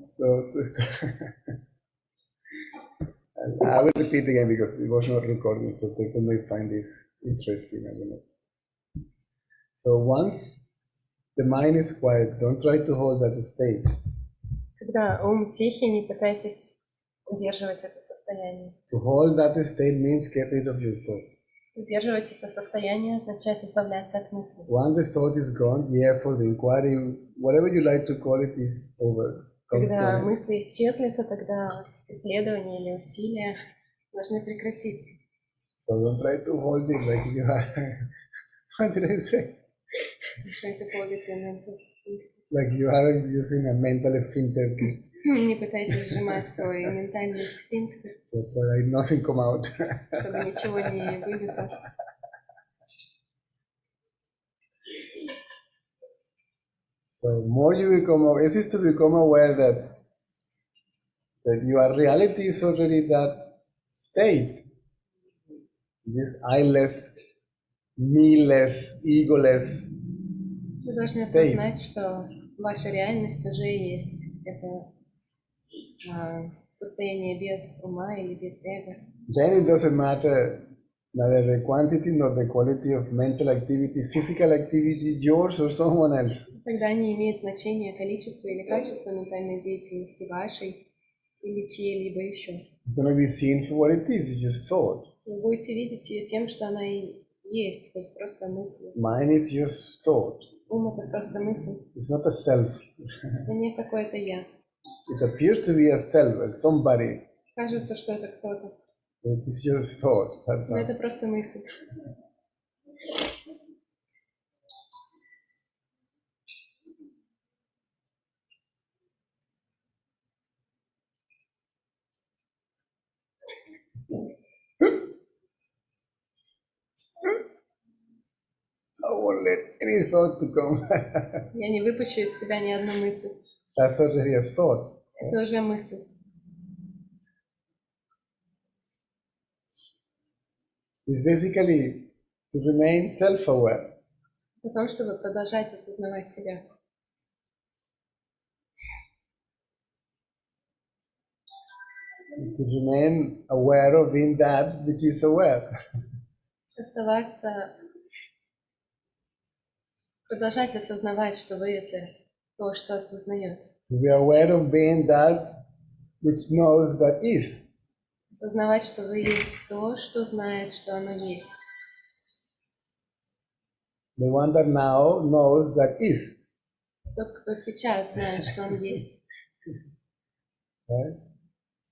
So I will repeat again because it was not recording, so people may find this interesting. I don't know. So once the mind is quiet, don't try to hold that state. Когда ум тихий, не пытайтесь удерживать это состояние. To hold that state means get rid of your thoughts. Удерживать это состояние означает избавляться от мыслей. Once the thought is gone, the effort, the inquiry, whatever you like to call it, is over. Когда мысли исчезли, то тогда исследования или усилия должны прекратиться. So don't try to hold it like you are. What did I say? Like you are using a mental sphincter. Не пытайтесь сжимать свой ментальный сфинктер. So like nothing come out. Чтобы ничего не вылезло. So more you become aware, it is to become aware that your reality is already that state. This I-less, me-less, ego-less Вы должны осознать, что ваша реальность уже есть. Это состояние без ума или без эго. Then it doesn't matter neither the quantity nor the quality of mental activity, physical activity, yours or someone else. Тогда не имеет значения количество или качество ментальной деятельности вашей или чьей-либо еще. It's going to be seen for what it is, it's just thought. Вы будете видеть ее тем, что она и есть, то есть просто мысль. Mind is just thought. Ум — это просто мысль. It's not a self. Это не какое-то я. It appears to be a self, as somebody. Кажется, что это кто-то. It is just thought. That's Но all. это просто мысль. I won't let any thought to come. Я не выпущу из себя ни одну мысль. That's already a thought. Это уже мысль. It's basically to remain self-aware. О том, чтобы продолжать осознавать себя. To remain aware of being that which is aware. Оставаться, продолжать осознавать, что вы это то, что осознает. To be aware of being that which knows that is. Осознавать, что вы есть то, что знает, что оно есть. The one that now knows that is. Тот, кто сейчас знает, что он есть. Right?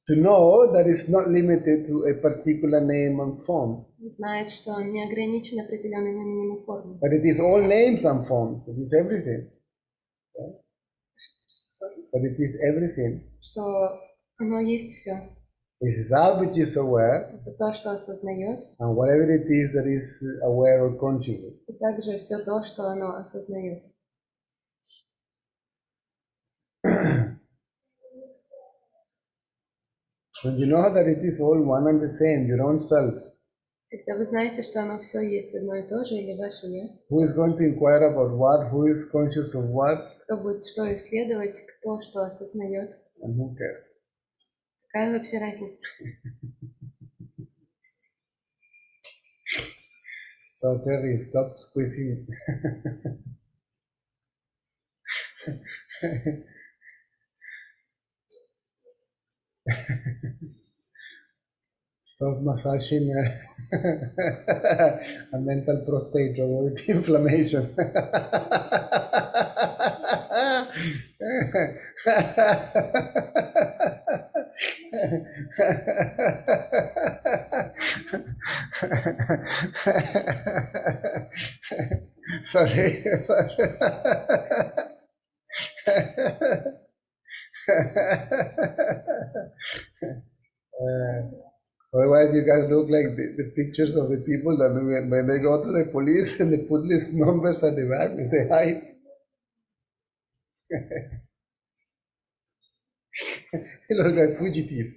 To know that it's not limited to a particular name and form. Знает, что он не ограничен определенным именем и формой. But it is all names and forms. It is everything. Right? But it is everything. Что оно есть все. It is that which is aware. Это то, что осознает. And whatever it is that is aware or conscious. И также все то, что оно осознает. When you know that it is all one and the same, your own self, Когда вы знаете, что оно все есть одно и то же, или ваше я, who is going to inquire about what, who is conscious of what, кто будет что исследовать, кто что осознает, and who cares? какая вообще разница? So Terry, stop squeezing. Stop massaging a mental prostate to avoid inflammation. Sorry. Otherwise, you guys look like the pictures of the people that when they go to the police and they put these numbers at the back, they say hi. You look like fugitives.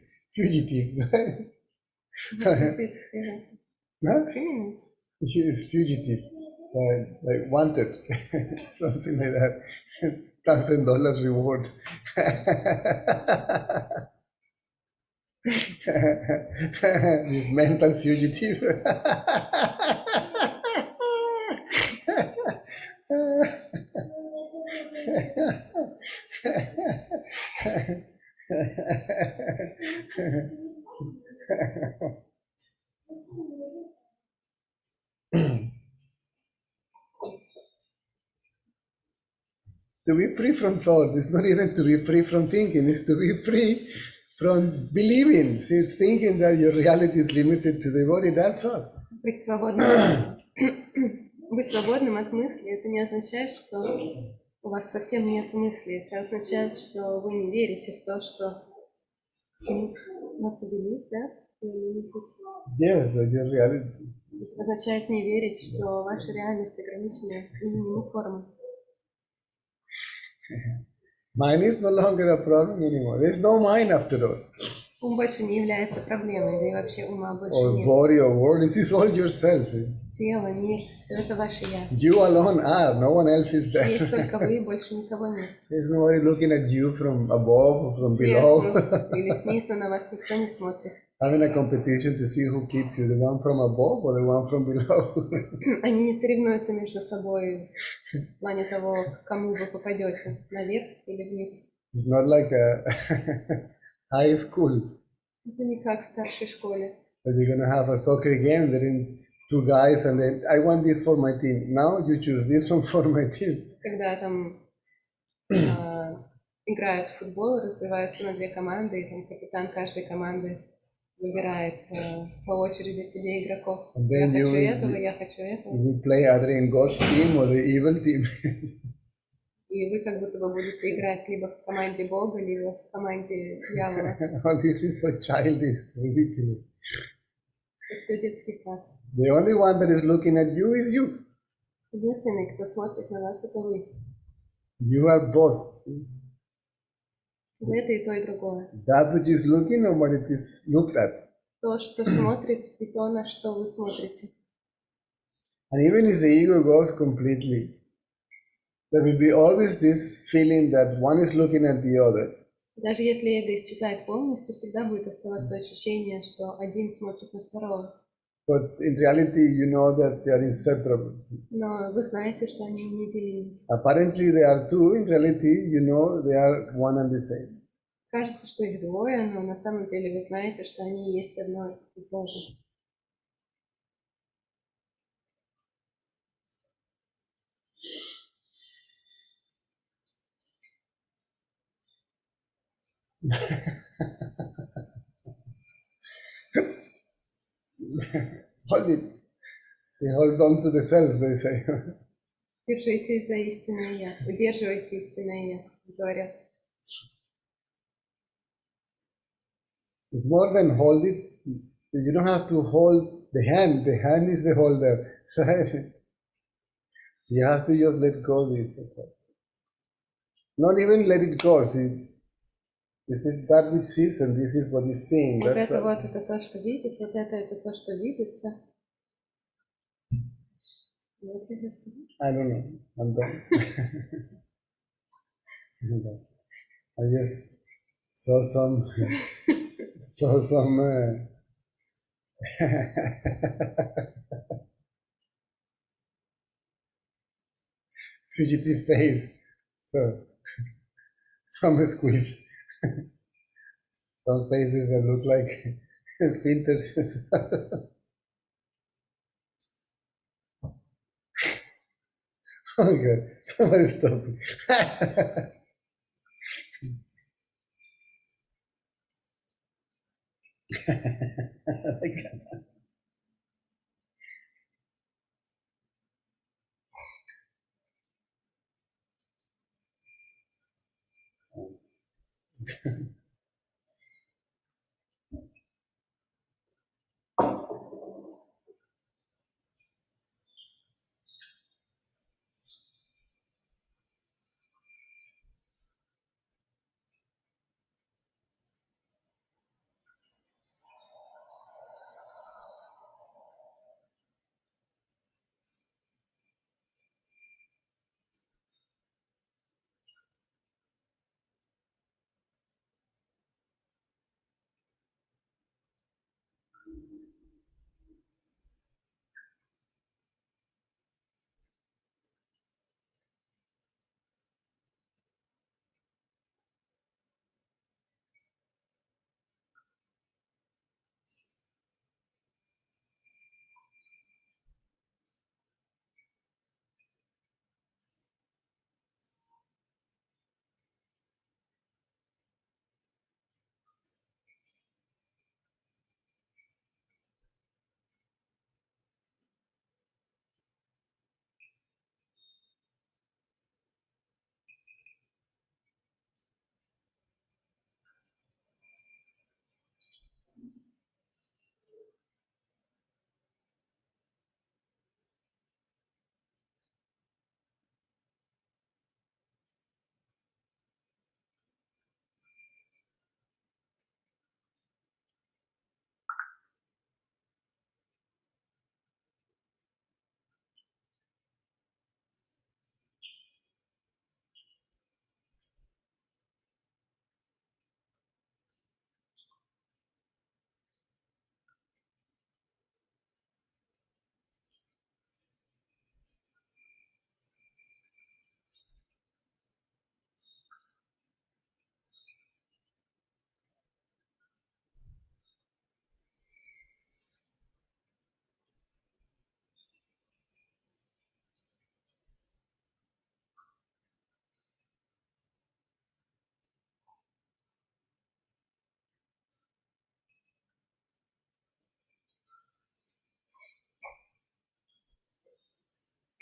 Huh? Fugitive. like wanted, something like that. $1,000 reward. This mental fugitive. To be free from thought is not even to be free from thinking, it's to be free from believing. See, it's thinking that your reality is limited to the body, that's all. Быть свободным от мысли, это не означает, что у вас совсем нет мысли. Это означает, что вы не верите в то, что... Not to believe, да? Yes, that your reality. Это означает не верить, что ваша реальность ограничена именем и формой. Mind is no longer a problem anymore. There's no mind after all. Ум больше не является проблемой, да и вообще ума больше Or нет. body or world, this is all yourself. Тело, мир, все это ваше я. You alone are, no one else is there. Есть только вы, и больше никого нет. There's nobody looking at you from above or from Сверху below. или снизу на вас никто не смотрит. Having a competition to see who keeps you, the one from above or the one from below. Они не соревнуются между собой в плане того, к кому вы попадете, наверх или вниз. It's not like a high school. Это не как в старшей школе. But you're going to have a soccer game, there are two guys and then, I want this for my team. Now you choose this one for my team. Когда там играют в футбол, разбиваются на две команды, и там капитан каждой команды выбирает по очереди себе игроков. Я хочу этого, я хочу этого. You play either in God's team or the evil team. И вы как будто бы будете играть либо в команде Бога, либо в команде дьявола. Oh, this is so childish, ridiculous. Это все детский сад. The only one that is looking at you is you. Единственный, кто смотрит на вас, это вы. You are both. Вы это и то, и другое. That which is looking or what it is looked at. То, что смотрит, и то, на что вы смотрите. And even if the ego goes completely, there will be always this feeling that one is looking at the other. Даже если эго исчезает полностью, всегда будет оставаться ощущение, что один смотрит на второго. But in reality, you know that they are inseparable. Но вы знаете, что они неделимы. Apparently they are two, in reality, you know they are one and the same. Кажется, что их двое, но на самом деле вы знаете, что они есть одно и то же. Hold it. Say, hold on to the self, they say. Держитесь за истинное я, удерживайте истинное я, говорят. It's more than hold it. You don't have to hold the hand. The hand is the holder, right? You have to just let go of this. Not even let it go. See, this is that which sees and this is what is seeing. Вот That's это вот, это то, что видит, вот это то, что видится. I don't know. I'm done. I just saw some fugitive face. So some squeeze. Some faces that look like filters. Oh God, somebody stop me.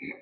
You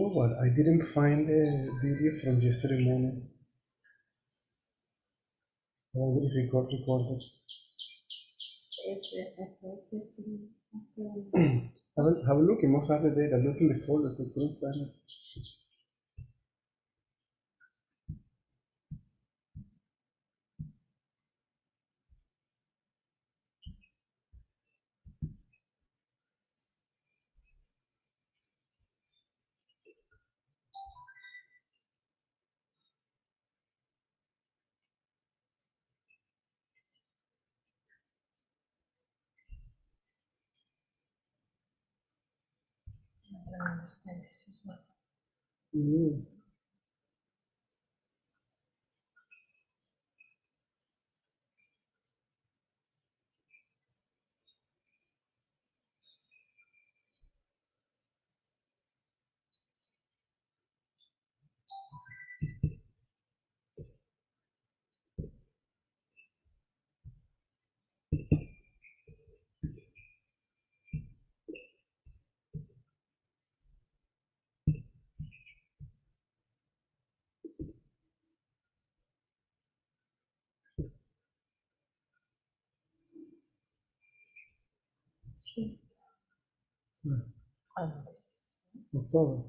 know what? I didn't find a video from yesterday morning. I already recorded. Have a look in most of the data. Look in the folders. I couldn't find it. I don't understand this as well. Mm. October.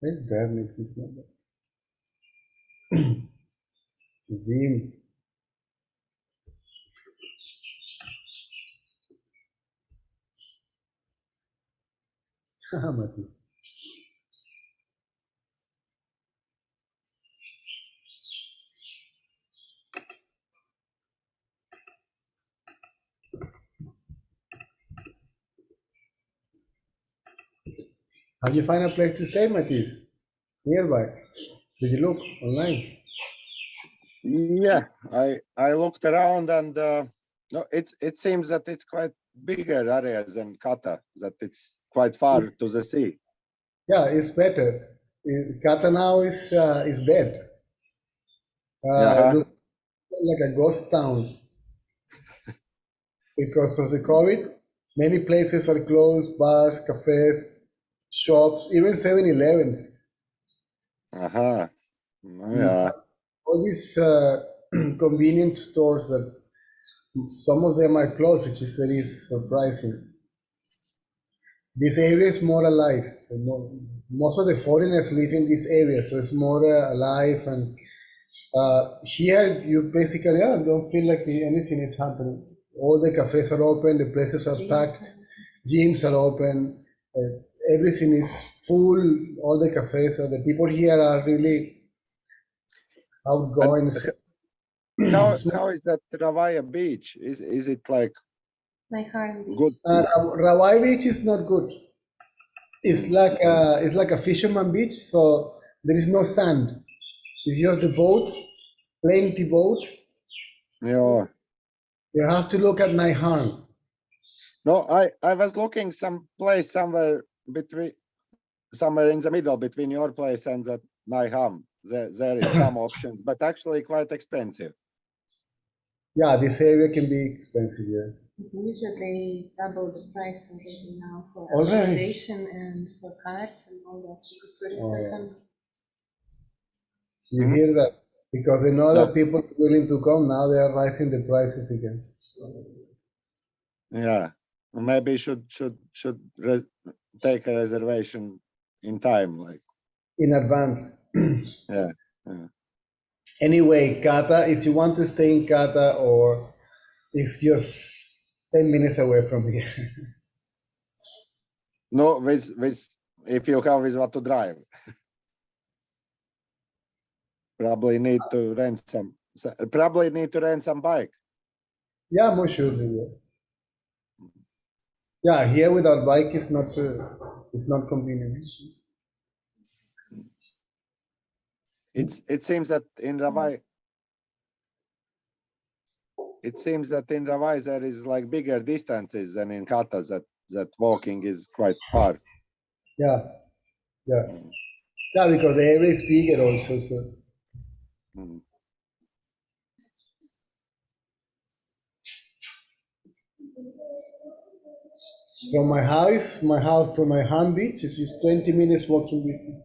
Well, there makes his number. Zoom. Matis. Have you find a place to stay, Matis? Nearby? Did you look online? Yeah, I looked around and no, it seems that it's quite bigger areas than Kata, that it's quite far to the sea. Yeah, it's better. Kata now is dead. Look like a ghost town because of the COVID. Many places are closed: bars, cafes, shops, even 7-Elevens. Oh, yeah. All these convenience stores that some of them are closed, which is very surprising. This area is more alive. So most of the foreigners live in this area, so it's more alive. And here, you basically don't feel like anything is happening. All the cafes are open, the places are packed. gyms are open, everything is full, all the cafes, so the people here are really outgoing. How is that Ravaya beach? Is it like My heart beats. good? Rawai beach is not good. It's like a fisherman beach, so there is no sand. It's just the boats, plenty boats. Yeah. You have to look at Naihan. No, I was looking some place somewhere in the middle between your place and that Naiham. There is some options, but actually quite expensive. Yeah, this area can be expensive. Yeah. Usually double the price I'm getting now for Already? accommodation and for cars and all that because tourists Oh, are yeah. coming. You hear that? Because they know Yeah. that people are willing to come. Now they are rising the prices again. Yeah, maybe should take a reservation in time, like In advance. yeah. Anyway, Kata, if you want to stay in Kata, or it's just 10 minutes away from here. No, with if you have with what to drive, probably need to rent some bike. Yeah, most surely. Yeah. Yeah, here without bike is not convenient. It seems that in Ravai there is like bigger distances than in Kata, that walking is quite far. Yeah, yeah, yeah. Because the area is bigger also. So Mm. from my house to my hand beach is just 20 minutes walking distance.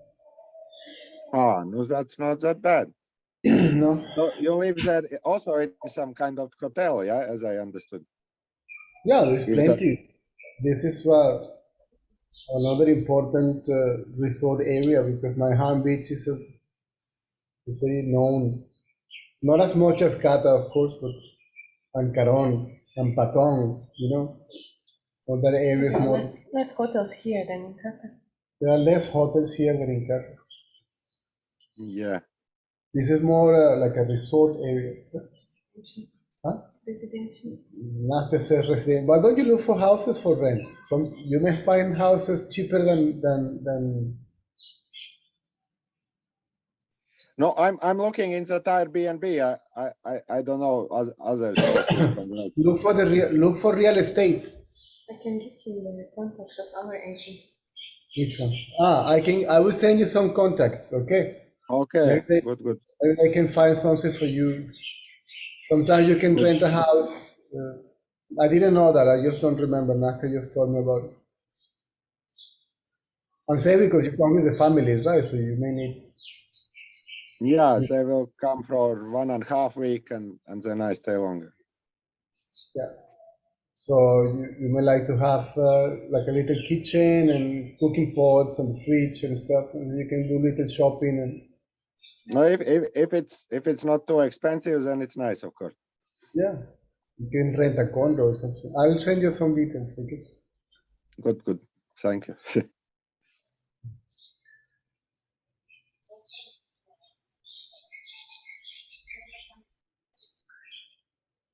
No, that's not that bad. No. So you live there also in some kind of hotel, yeah, as I understood. Yeah, there's Is that- plenty. This is another important resort area because my hand beach is very known. Not as much as Kata, of course, but and Caron and Patong, all that area is There are more. less hotels here than in Qatar. There are less hotels here than in Kata. Yeah. This is more like a resort area. Huh? Residential. Not necessarily resident. Why don't you look for houses for rent? You may find houses cheaper than. No, I'm looking in that Airbnb. I don't know other sources. Look for real estates. I can give you the contact of our agent. Which one? I will send you some contacts. Okay. Okay, Maybe good. I can find something for you. Sometimes you can rent a house. I didn't know that. I just don't remember. Nathan just told me about it. I'm saying because you come with the families, right? So you may need. Yeah, they will come for 1.5 weeks and then I stay longer. Yeah. So you may like to have like a little kitchen and cooking pots and fridge and stuff, and you can do little shopping and. No, if it's not too expensive, then it's nice, of course. Yeah, you can rent a condo or something. I will send you some details. Okay. Good. Thank you.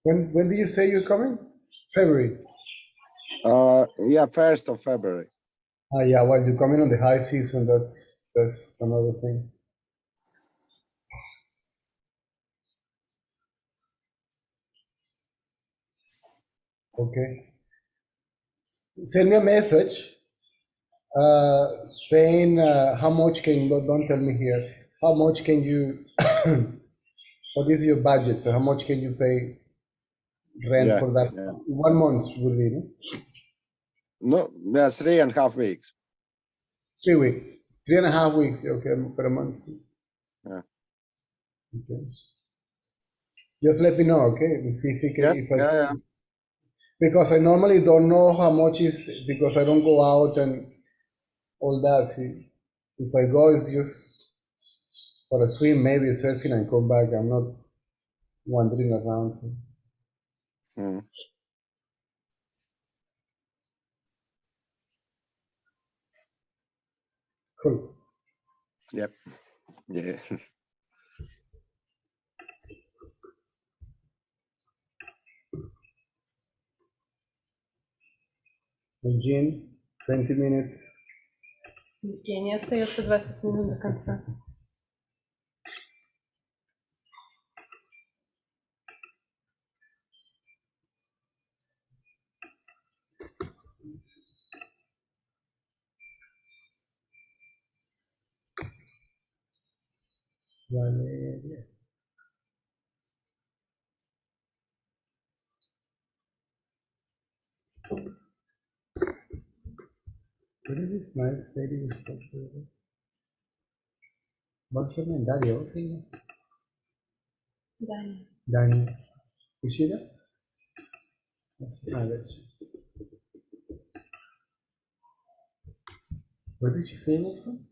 When did you say you're coming? February. Yeah, 1st of February. Yeah. Well, you're coming on the high season. That's another thing. Okay. Send me a message saying how much don't tell me here. How much can you? What is your budget? So how much can you pay rent for that? Yeah. 1 month will be, no? No, yeah, 3.5 weeks. 3 weeks. 3.5 weeks. Okay, per month. Yeah. Okay. Just let me know, okay? We'll see Yeah. because I normally don't know how much is because I don't go out and all that. See, if I go, it's just for a swim, maybe surfing and come back. I'm not wandering around. So. Mm. Cool. Yep. Yeah. Eugene, 20 minutes. Евгений, остается 20 минут до конца. Valeria. What is this nice lady who spoke to you? What's her name? Daria, what's her name? Даня. Dani. Is she there? Let's Where did she say me from?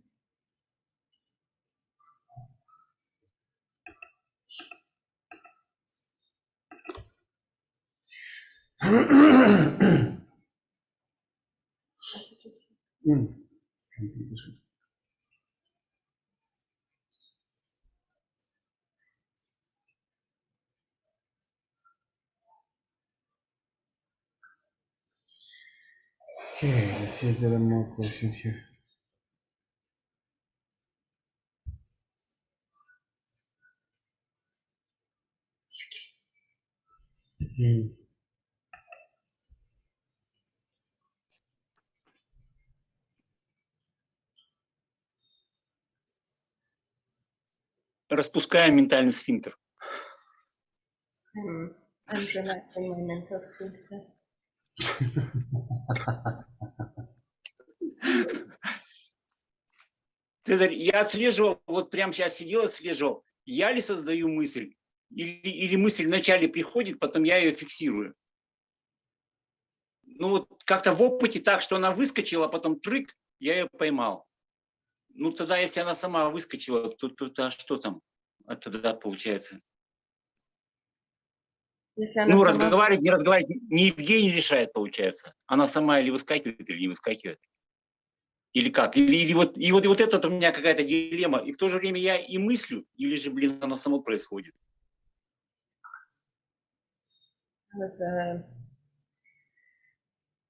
Okay, let's see if there are more questions here. Распускаем ментальный сфинктер. I'm relaxing my mental sphincter. Цезарь, я отслеживал, вот прямо сейчас сидел, отслеживал, я ли создаю мысль, или мысль вначале приходит, потом я ее фиксирую. Ну вот как-то в опыте так, что она выскочила, а потом трык, я ее поймал. Ну тогда, если она сама выскочила, то что там тогда получается? Если она Ну, сама... разговаривать, не разговаривать, не Евгений решает, получается. Она сама или выскакивает, или не выскакивает. Или как? Или вот, и вот это у меня какая-то дилемма. И в то же время я и мыслю, или же, блин, оно само происходит. I was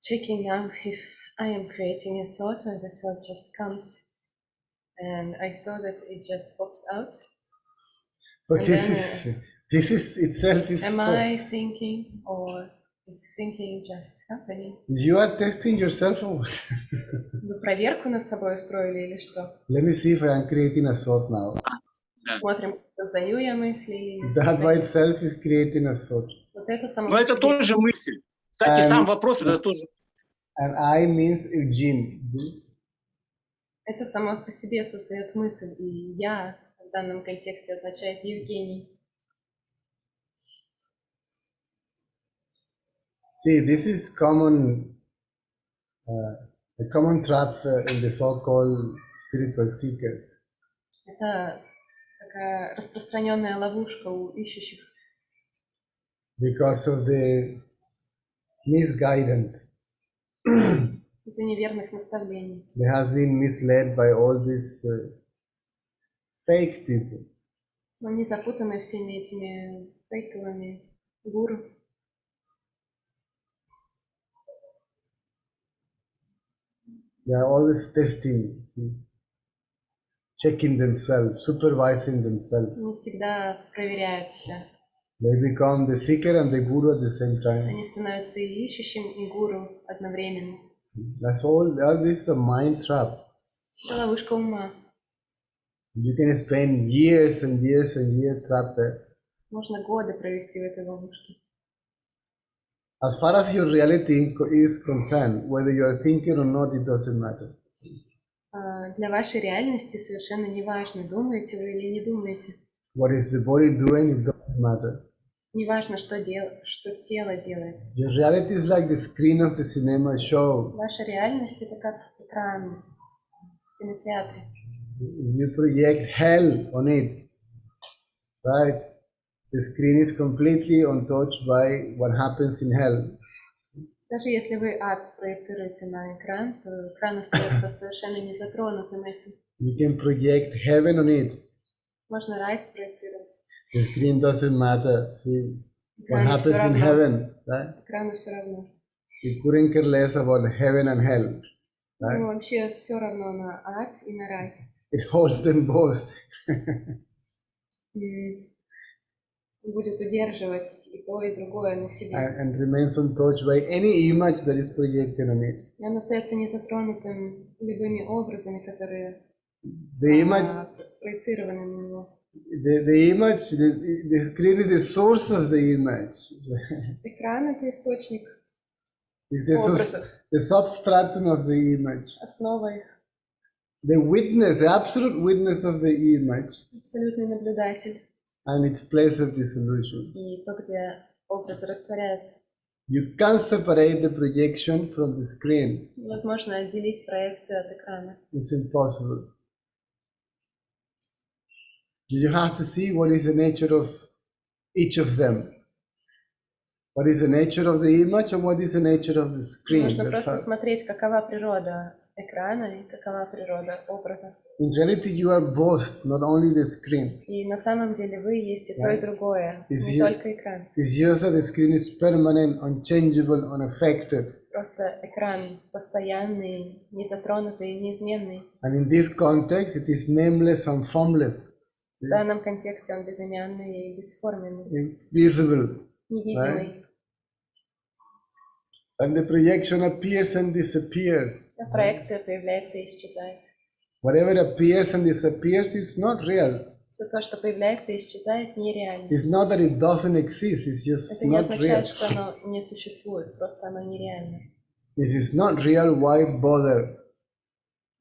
checking now if I am creating a thought or the thought just comes. And I saw that it just pops out. But And this is itself is am so. I thinking or is thinking just happening? You are testing yourself or what? Вы проверку над собой устроили или что? Let me see if I am creating a thought now. Смотрим, создаю я мысли или не That by создаю. itself is creating a thought. Вот это само Но по это себе. тоже мысль. Кстати, сам вопрос, это тоже... And I means Eugene. Это само по себе создает мысль. И я в данном контексте означает Евгений. See, this is common, a common trap in the so-called spiritual seekers. Это такая распространенная ловушка у ищущих. Because of the misguidance. Из-за неверных наставлений. They has been misled by all these fake people. Но они запутаны всеми этими фейковыми гуру. They are always testing, see, checking themselves, supervising themselves. Они всегда проверяют себя. They become the seeker and the guru at the same time. Они становятся и ищущим, и гуру одновременно. That's all this is a mind trap. Это ловушка ума. You can spend years and years and years trapped there. Можно годы провести в этой ловушке. As far as your reality is concerned, whether you are thinking or not, it doesn't matter. Для вашей реальности совершенно не важно, думаете вы или не думаете. What is the body doing, it doesn't matter. Не важно, что тело делает. Your reality is like the screen of the cinema show. Ваша реальность — это как экран в кинотеатре. You project hell on it, right? The screen is completely untouched by what happens in hell. Даже если вы ад спроецируете на экран, то экран остается совершенно не затронутым этим. You can project heaven on it. Можно рай спроецировать. The screen doesn't matter. See what Экрану все happens in равно. heaven, right? Экрану все равно. You couldn't care less about heaven and hell, Ну, right? вообще все равно на ад и на рай. It holds them both. Будет удерживать и то, и другое на себе. And remains untouched by any image that is projected on it. И он остается незатронутым любыми образами, которые The image, спроецированы на него. the image, the screen is the source of the image. Экран — это источник, It's the substratum of the image. основа их, The witness, the absolute witness of the image, абсолютный наблюдатель. and its place of dissolution. И то, где образ растворяется. You can't separate the projection from the screen. Невозможно отделить проекцию от экрана. It's impossible. You have to see what is the nature of each of them. What is the nature of the image and what is the nature of the screen. Нужно That's просто how- смотреть, какова природа экрана и какова природа образа. In reality, you are both, not only the screen. И на самом деле вы есть и то, и другое, Is не you- только экран. It's just that the screen is permanent, unchangeable, unaffected. Просто экран постоянный, незатронутый, неизменный. And in this context, it is nameless and formless, В данном контексте он безымянный и бесформенный, invisible. невидимый. And the projection appears and disappears. А проекция появляется и исчезает. Whatever appears and disappears is not real. Все то, что появляется и исчезает, нереально. It's not that it doesn't exist, it's just Это не not real. означает, что оно не существует, просто оно нереально. If it's not real, why bother?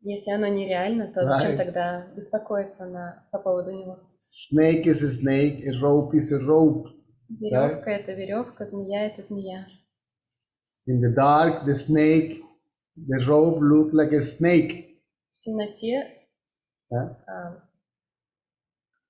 Если оно нереально, то зачем Right. тогда беспокоиться по поводу него? Snake is a snake, a rope is a rope. Веревка — это веревка, змея — это змея. In the dark, the snake, the rope look like a snake. В темноте Yeah?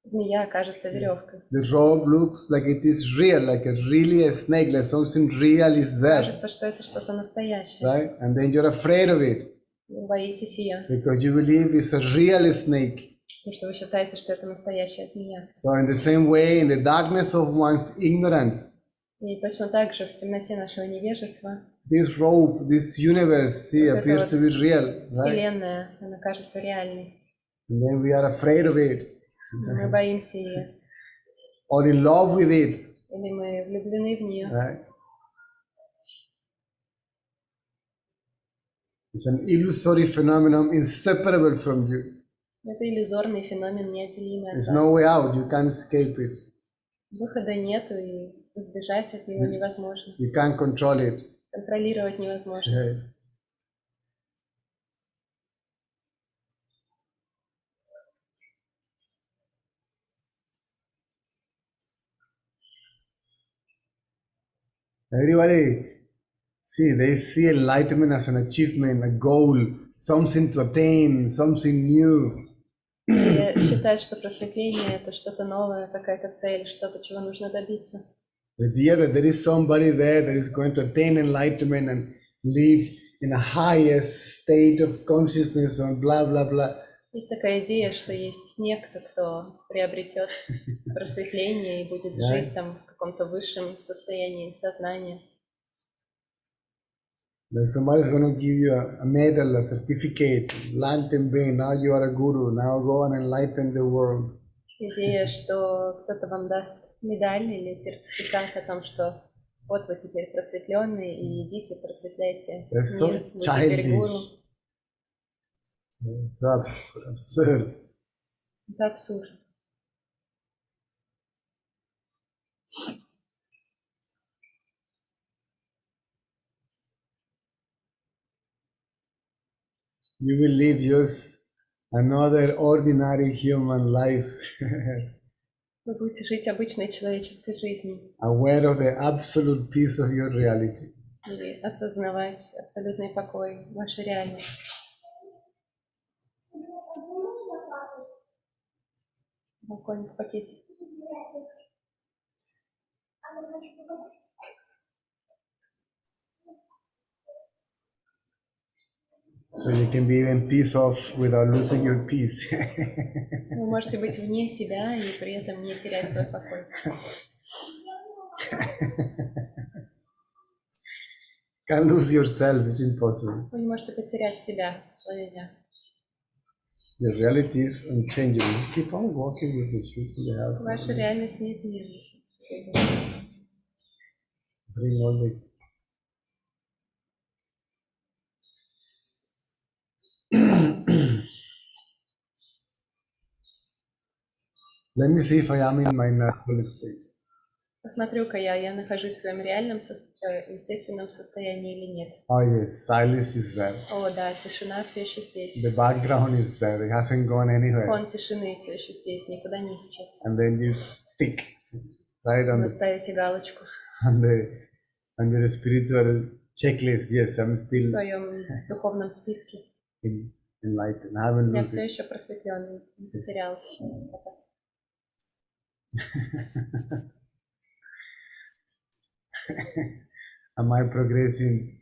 змея кажется веревкой. The rope looks like it is real, like a really a snake, like something real is there, Кажется, что это что-то настоящее. right? And then you're afraid of it Вы боитесь ее, because you believe it's a real snake. потому что вы считаете, что это настоящая змея. So in the same way, in the darkness of one's ignorance, И точно так же в темноте нашего невежества this rope, this universe, see, Вот это appears to вот be real, right? Вселенная, она кажется реальной. And then we are afraid of it, Мы боимся ее, or in love with it, или мы влюблены в нее. right? It's an illusory phenomenon inseparable from you. Это иллюзорный феномен, неотделимый от There's no вас. way out, you can't escape it. Выхода нету, и избежать от него невозможно. You can't control it. Контролировать невозможно. Right? Everybody, see, they see enlightenment as an achievement, a goal, something to attain, something new. Все считают, что просветление — это что-то новое, какая-то цель, что-то, чего нужно добиться. The idea that there is somebody there that is going to attain enlightenment and live in a highest state of consciousness and blah, blah, blah. Есть такая идея, что есть некто, кто приобретет просветление и будет жить там в каком-то высшем состоянии сознания. Then somebody's going to give you a medal, a certificate, Lantern Being, now you are a guru, now go and enlighten the world. Идея, что кто-то вам даст медаль или сертификат о том, что вот вы теперь просветленный, и идите, просветляйте That's so мир, вы теперь гуру. childish. It's absurd. Это абсурд. You will live just another ordinary human life, Вы будете жить обычной человеческой жизнью aware of the absolute peace of your reality. и осознавать абсолютный покой вашей реальности. Балкон в пакете. So you can be even peace off without losing your peace. Вы можете быть вне себя и при этом не терять свой покой. Can't lose yourself, it's impossible. Вы не можете потерять себя, свое я. Your reality is unchangeable. Just keep on walking with the shoes in the house. Ваша реальность неизменна. Bring all the Let me see if I am in my natural state. Посмотрю-ка я нахожусь в своем реальном, естественном состоянии или нет. Oh yes, silence is there. О, да, тишина все еще здесь. The background is there. It hasn't gone anywhere. Фон тишины все еще здесь, никуда не исчез. And then you tick right on Вы ставите галочку on your spiritual checklist. Yes, I'm в still своем духовном списке. enlightened. I haven't Я lost все it. еще просветленный, не потерял это. Am I progressing?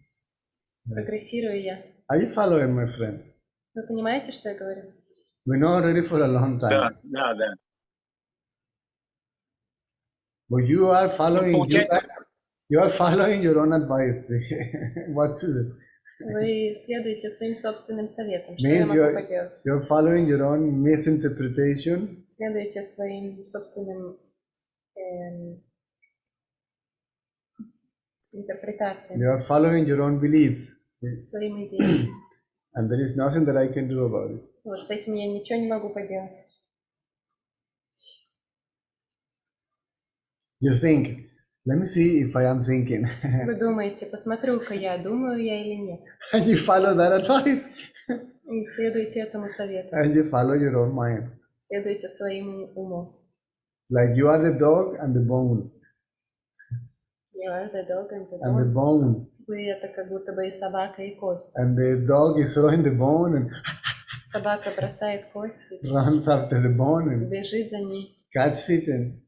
Прогрессирую я. Are you following, my friend? Вы понимаете, что я говорю? We know already for a long time. Да, да, да. But you are Ну, following. получается, You are following your own advice. What to do? Вы следуете своим собственным советам. Что я Means могу поделать? you're following your own misinterpretation. Следуете своим собственным интерпретациям, You are following your own beliefs. своим идеям. And there is nothing that I can do about it. Вот с этим я ничего не могу поделать. You think, let me see if I am thinking. Вы думаете, посмотрю-ка я, думаю я или нет. And you follow that advice. И следуйте этому совету. And you follow your own mind. Следуйте своему уму. Like you are the dog and the bone. You are the dog and the And the bone. bone. Вы это как будто бы и собака, и кость. And the dog is throwing the bone and Собака бросает кости, runs after the bone and бежит за ней, catches it. And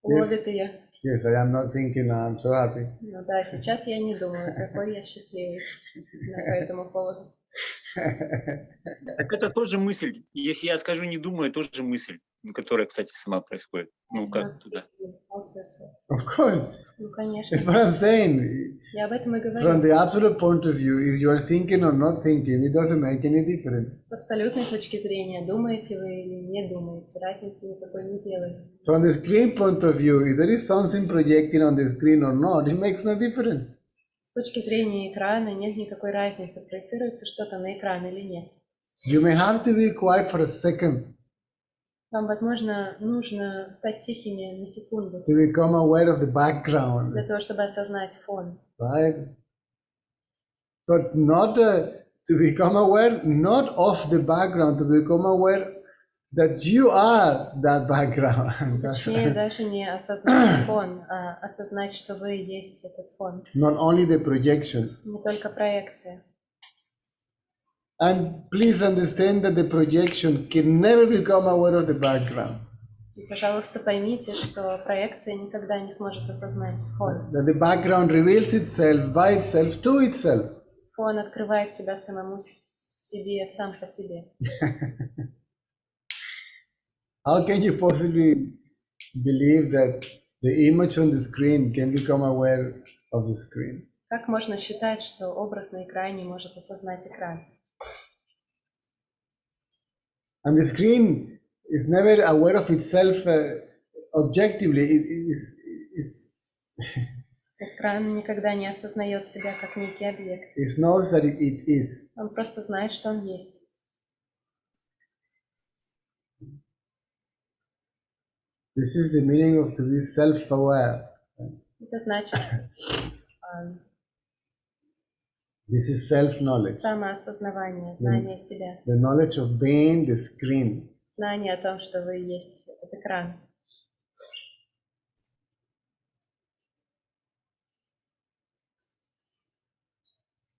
ловит ее. yes, I am not thinking, I'm so happy. Ну да, сейчас я не думаю, какой я счастливый по этому поводу. так это тоже мысль. Если я скажу не думаю, тоже мысль, которая, кстати, сама происходит. Ну, как туда. Of course. Ну, конечно. That's what I'm saying. Я об этом и From говорю. the absolute point of view, if you are thinking or not thinking, it doesn't make any difference. С абсолютной точки зрения, думаете вы или не думаете, разницы никакой не делает. From the screen point of view, if there is something projecting on the screen or not, it makes no difference. С точки зрения экрана нет никакой разницы, проецируется что-то на экран или нет. You may have to be quiet for a second Вам, возможно, нужно стать тихими на секунду to become aware of the background, для того, чтобы осознать фон. right? But not to become aware, not of the background, to become aware that you are that background. Точнее, даже не осознать фон, а осознать, что вы есть этот фон. Not only the projection. Не только проекция. And please understand that the projection can never become aware of the background. И, пожалуйста, поймите, что проекция никогда не сможет осознать фон. That the background reveals itself by itself to itself. Фон открывает себя самому себе, сам по себе. How can you possibly believe that the image on the screen can become aware of the screen? Как можно считать, что образ на экране может осознать экран? And the screen is never aware of itself objectively. Экран никогда не осознает себя как некий объект. It knows that it is. Он просто знает, что он есть. This is the meaning of to be self-aware. Это значит This is self-knowledge. самоосознавание, знание себя. The knowledge of being the screen. Знание о том, что вы есть этот экран.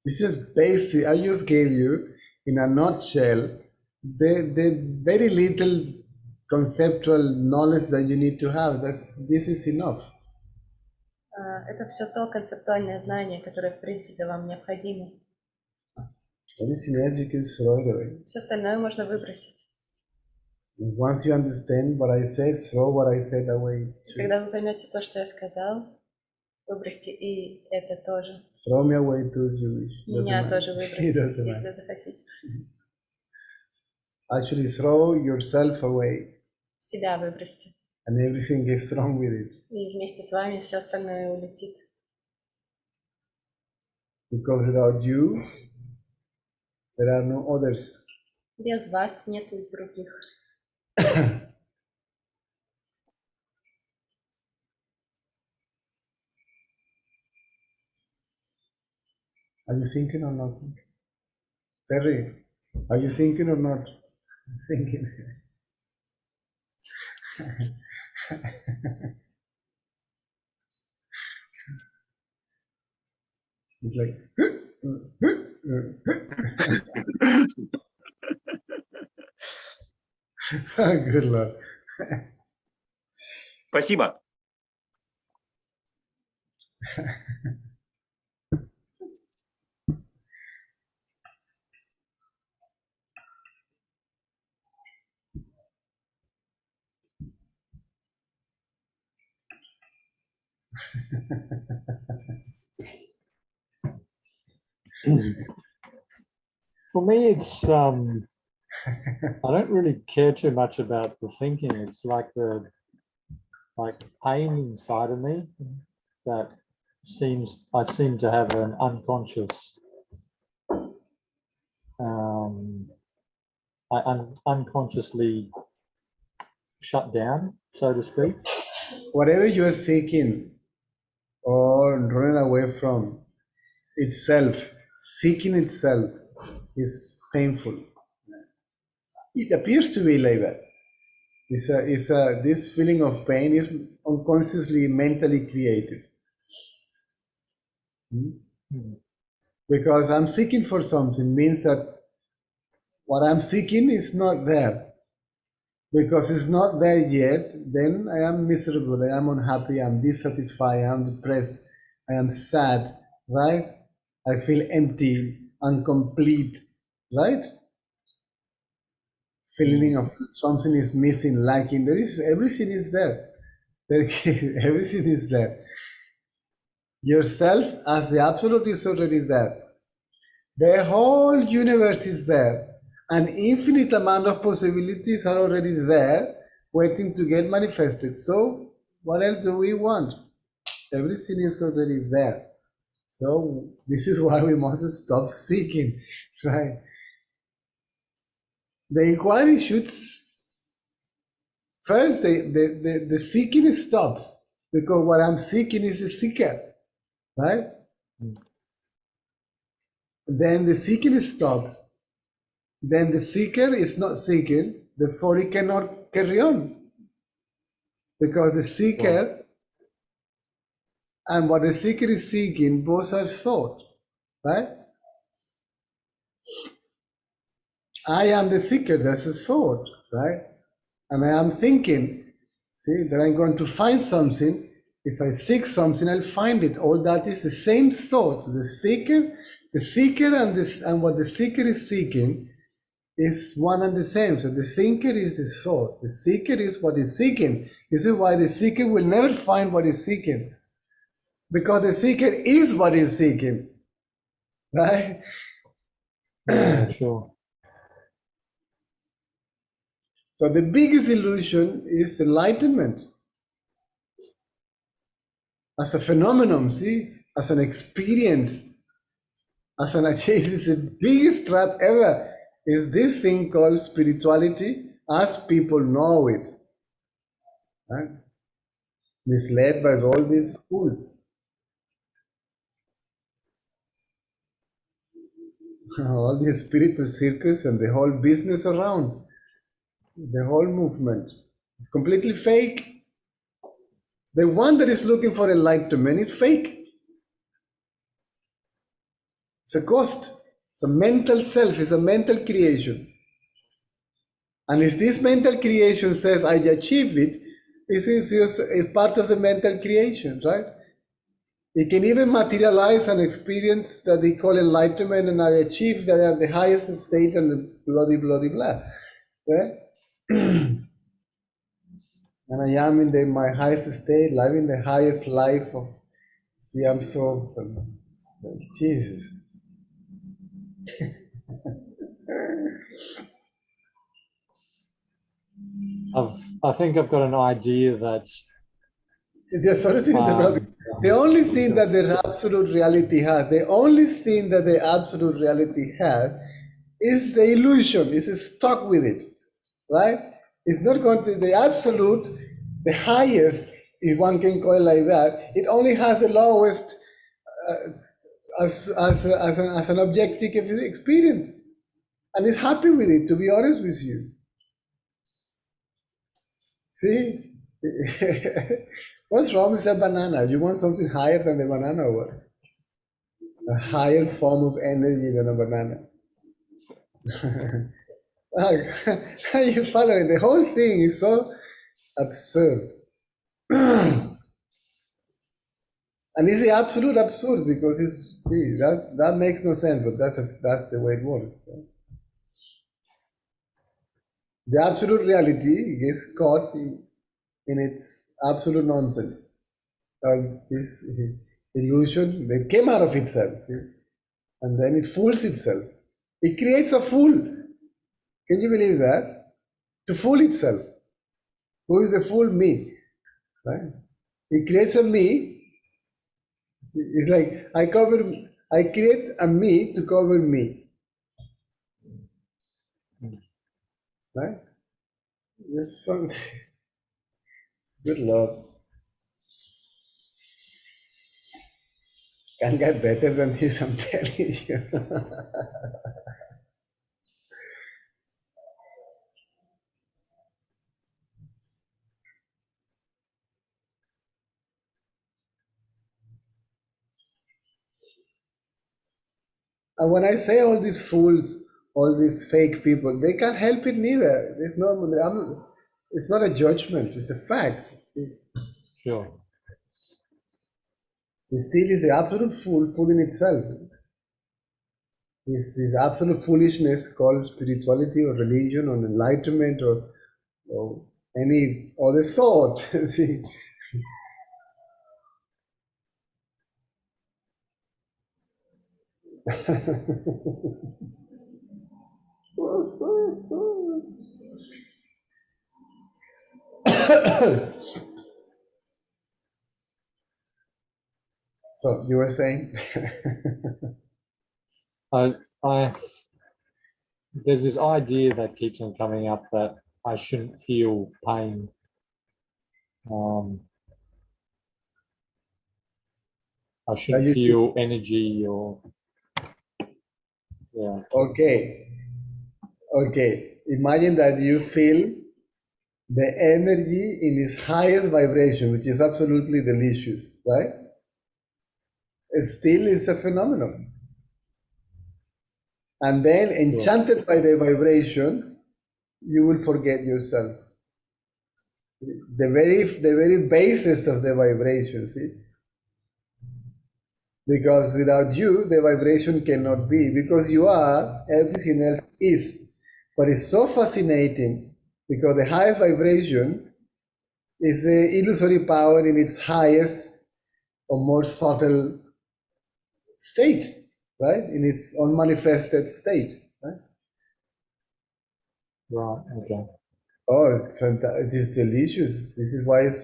This is basic. I just gave you, in a nutshell, the very little conceptual knowledge that you need to have. This is enough. Это все то концептуальное знание, которое, в принципе, вам необходимо. Anything else you can throw it away. Все остальное можно выбросить. Once you understand what I said, throw what I said away. И когда вы поймете то, что я сказал, выбросьте и это тоже. Throw me away too if you wish. Меня Doesn't тоже matter. It выбросьте, doesn't если matter. захотите. Actually, throw yourself away, Себя выбросьте. and everything is wrong with it. И вместе с вами все остальное улетит. Because without you, there are no others. Без вас нету других. Are you thinking or not? Terry, are you thinking or not? Thinking. It's like. Good Lord. Спасибо. For me, it's I don't really care too much about the thinking. It's like the pain inside of me that I seem to have an unconscious I unconsciously shut down, so to speak. Whatever you are seeking or running away from itself, seeking itself is painful. It appears to be like that. This feeling of pain is unconsciously, mentally created. Because I'm seeking for something means that what I'm seeking is not there. Because it's not there yet, then I am miserable, I am unhappy, I'm dissatisfied, I am depressed, I am sad, right? I feel empty, incomplete, right? Feeling of something is missing, lacking. Everything is there. Everything is there. Yourself as the absolute is already there. The whole universe is there. An infinite amount of possibilities are already there, waiting to get manifested. So what else do we want? Everything is already there. So this is why we must stop seeking, right? The inquiry should first the seeking stops, because what I'm seeking is a seeker, right? Then the seeking stops. Then the seeker is not seeking, therefore he cannot carry on. Because the seeker and what the seeker is seeking, both are thought, right? I am the seeker, that's a thought, right? And I am thinking, see, that I'm going to find something. If I seek something, I'll find it. All that is the same thought. The seeker and what the seeker is seeking is one and the same. So the thinker is the thought. The seeker is what is seeking. This is why the seeker will never find what is seeking. Because the seeker is what is seeking. Right? Yeah, sure. So the biggest illusion is enlightenment. As a phenomenon, see? As an experience. As an achievement. It's the biggest trap ever. Is this thing called spirituality as people know it. Right? Misled by all these schools. All the spiritual circus and the whole business around. The whole movement. It's completely fake. The one that is looking for enlightenment is fake. It's a ghost. It's a mental self. It's a mental creation. And if this mental creation says, I achieved it, it's part of the mental creation, right? It can even materialize an experience that they call enlightenment, and I achieve that at the highest state and blah, blah, blah, blah. Okay? And I am in my highest state, living the highest life of, see, I'm so, Jesus. I think I've got an idea that See, sorry to interrupt you. The only thing that the absolute reality has, the only thing that the absolute reality has is the illusion, is stuck with it, right? It's not going to, the absolute, the highest, if one can call it like that, it only has the lowest as an objective experience. And it's happy with it, to be honest with you. See? What's wrong with a banana? You want something higher than the banana or what? A higher form of energy than a banana. Are you following? The whole thing is so absurd. And it's the absolute absurd because it's, see, that makes no sense, but that's the way it works. The absolute reality gets caught in its absolute nonsense. This illusion that came out of itself, see? And then it fools itself. It creates a fool. Can you believe that? To fool itself. Who is the fool? Me. Right? It creates a me. It's like I create a me to cover me. Right? This one. Good Lord. Can't get better than this, I'm telling you. And when I say all these fools, all these fake people, they can't help it neither. It's not a judgment, it's a fact. sure. It still is the absolute fool in itself. This absolute foolishness called spirituality or religion or enlightenment or any other sort. See? So you were saying? There's this idea that keeps on coming up that I shouldn't feel pain. I shouldn't feel energy or, yeah. Okay. Imagine that you feel the energy in its highest vibration, which is absolutely delicious, right? It still is a phenomenon. And then, enchanted by the vibration, you will forget yourself. The very basis of the vibration, see? Because without you, the vibration cannot be, because you are, everything else is. But it's so fascinating, because the highest vibration is the illusory power in its highest or more subtle state, right? In its unmanifested state, right? Right, okay. Oh, it is delicious. This is why it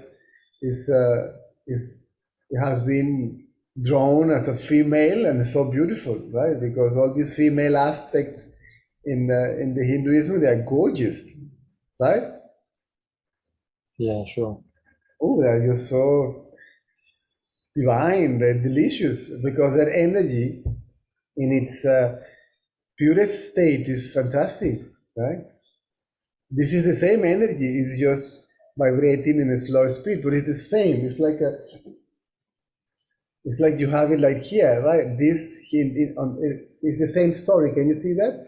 has been drawn as a female and so beautiful, right? Because all these female aspects in the Hinduism, they are gorgeous, right? Yeah, sure. Oh, they are just so divine, they're delicious, because that energy in its purest state is fantastic, right? This is the same energy, it's just vibrating in a slow speed, but it's the same. It's like you have it like here, right? It's the same story. Can you see that?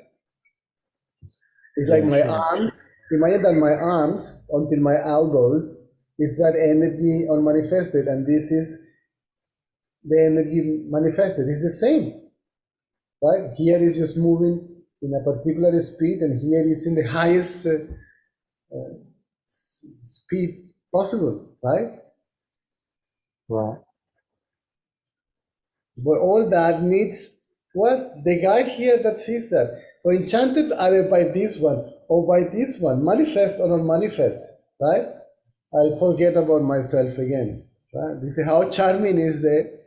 It's like my arms. Imagine that my arms until my elbows is that energy unmanifested, and this is the energy manifested is the same, right? Here is just moving in a particular speed, and here is in the highest speed possible, right? Right. But all that needs what? The guy here that sees that. So enchanted either by this one or by this one, manifest or not manifest, right? I forget about myself again. Right? You see how charming is the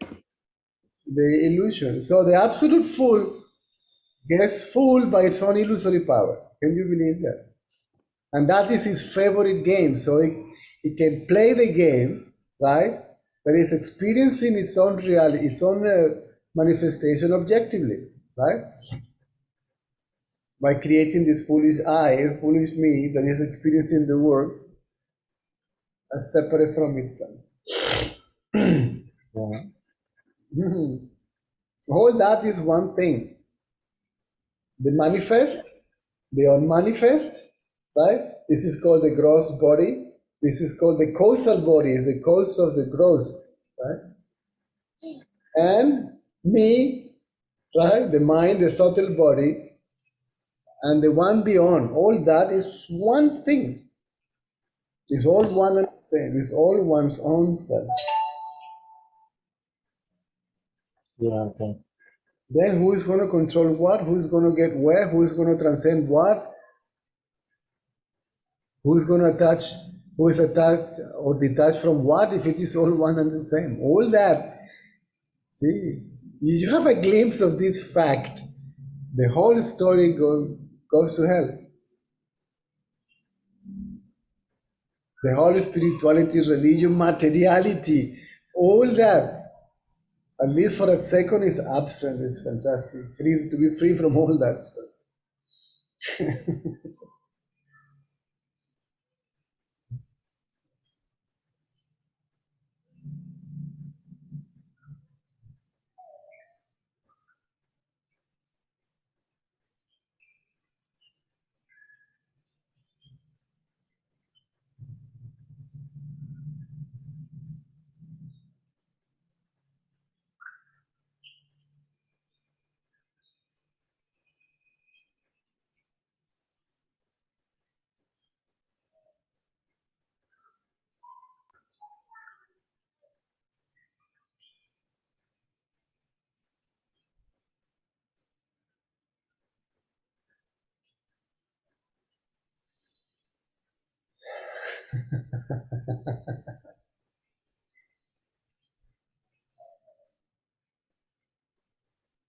illusion. So the absolute fool gets fooled by its own illusory power. Can you believe that? And that is his favorite game. So he can play the game, right? That is experiencing its own reality, its own manifestation objectively, right? By creating this foolish I, foolish me, that is experiencing the world as separate from itself. Right. All that is one thing. The manifest, the unmanifest, right? This is called the gross body. This is called the causal body, is the cause of the gross, right? And me, right? The mind, the subtle body, and the one beyond. All that is one thing. It's all one and the same. It's all one's own self. Yeah, okay. Then who is going to control what? Who is going to get where? Who is going to transcend what? Who is going to attach? Who is attached or detached from what if it is all one and the same? All that. See, you have a glimpse of this fact. The whole story goes to hell. The whole spirituality, religion, materiality, all that, at least for a second, is absent. It's fantastic. To be free from all that stuff.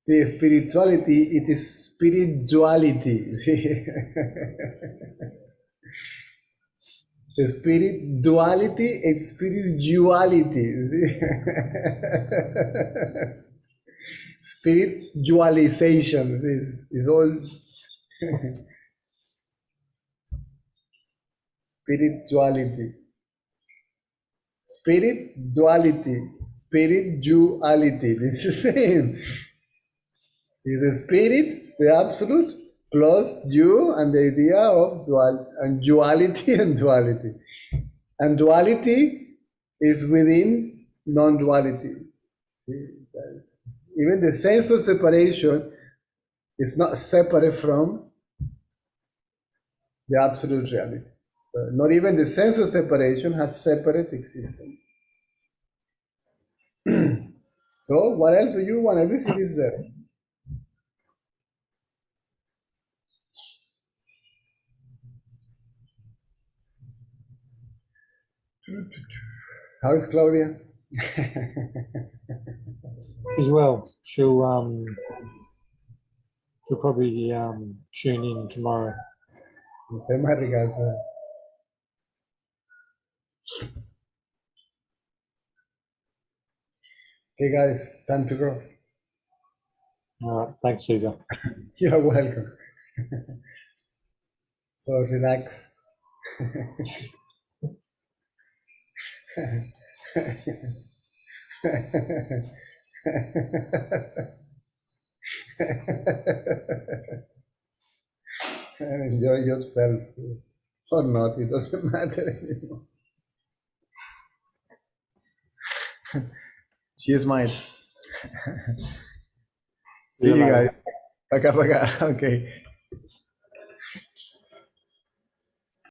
See, spirituality, it is spirituality. See? The spirit duality and spirituality. See? Spiritualization is all spirituality. Spirit duality. Spirituality. It's the same. Is the spirit, the absolute, plus you and the idea of duality and duality. And duality is within non-duality. Even the sense of separation is not separate from the absolute reality. So not even the sense of separation has separate existence. So what else do you want? Everything is there. How is Claudia? As well, she'll probably tune in tomorrow. Send my regards. Okay, guys, time to go. All right, thanks, Cesar. You're welcome. So relax. Enjoy yourself or not, it doesn't matter anymore. Cheers, mate. See you later. guys. Пока-пока. Okay.